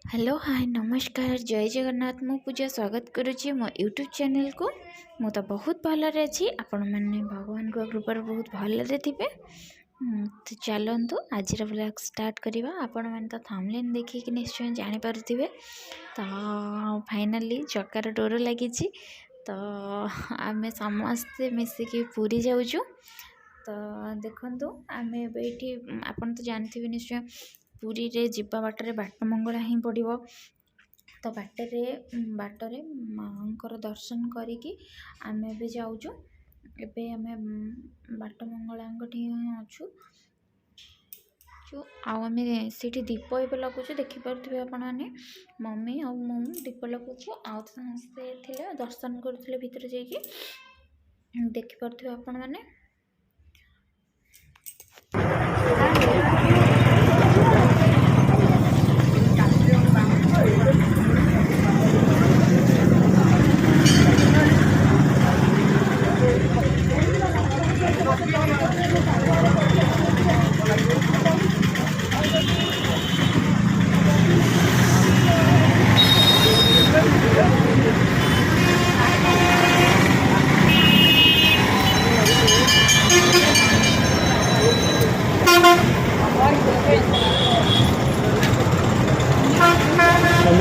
Hello hi नमस्कार जय जगन्नाथ मु पूजा स्वागत करुच्ची मो यूट्यूब चैनल को। मु तो बहुत भलरे अच्छी आपण मैंने भगवान को कृपार बहुत भलरे थे। तो चलतु आज ब्लॉग स्टार्ट करवा। आपण मैंने तो थंबनेल देखिए निश्चय जानीपे। तो फाइनाली जगार डोर लगी। तो आम समस्ते मिसिकी पूरी जाऊँ। तो देखु आम ये आपन तो जानते निश्चय पुरी रे जीवा बाटर बाट मंगला ही पड़ो। तो बाटरे माँ दर्शन करिकी आमे भी जाऊँ। एबे आमे बाट मंगला अच्छू आमे सीठी दीप ए लगुच देखिपे आपण मैंने मम्मी आ दीप लगुचु आउ समस्ते थे दर्शन करुले भितर जाकि देखिपे आपण मैंने।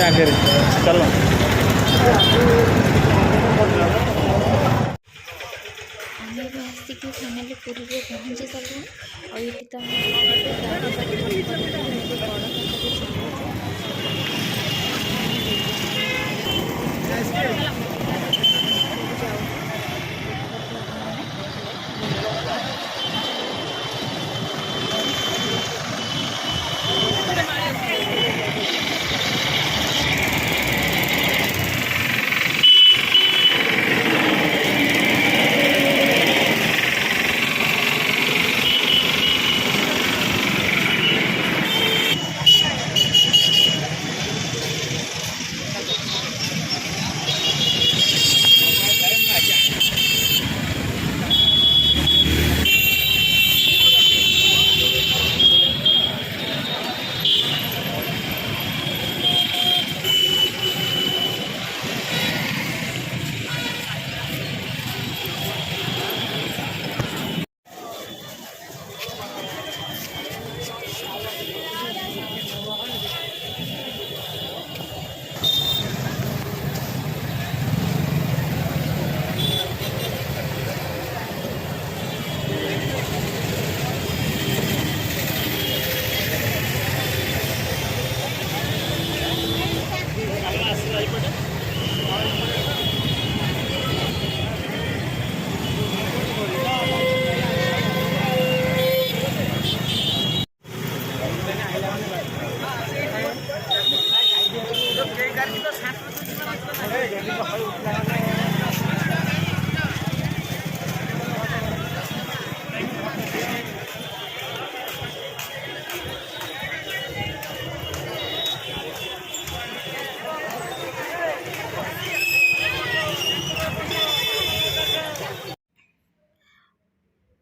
आगे चलो आमे भी आसिक फाइनाली पुरी रे पहुँची सारे। और ये तो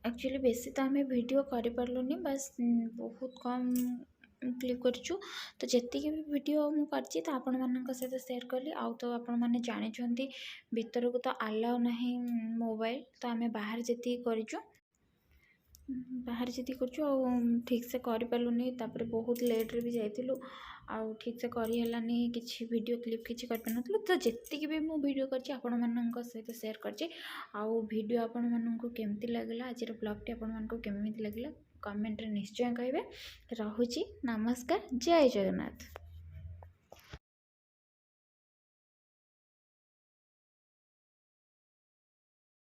एक्चुअली बेसी तो आम वीडियो कर पार्लुनी बस बहुत कम क्लिक करूँ। तो जी भी वीडियो मुझे तो आपण मान सहित सेयार कली आउ तो आपण मैंने जानी भीतर को तो आलाउ ना मोबाइल। तो आम बाहर जी करूँ बाहर जी कर ठीक से करूनी। बहुत लेट्रे भी जाइलु आउ ठीक से करहलानी कि वीडियो क्लिप किसी कर। तो जी भी मुझे वीडियो कर सहित सेयार कर वीडियो आपण मानक केमती लगला आज ब्लॉगटी आपण मानक केमती लगला कमेंट रे निश्चय कहे। रहुची नमस्कार जय जगन्नाथ।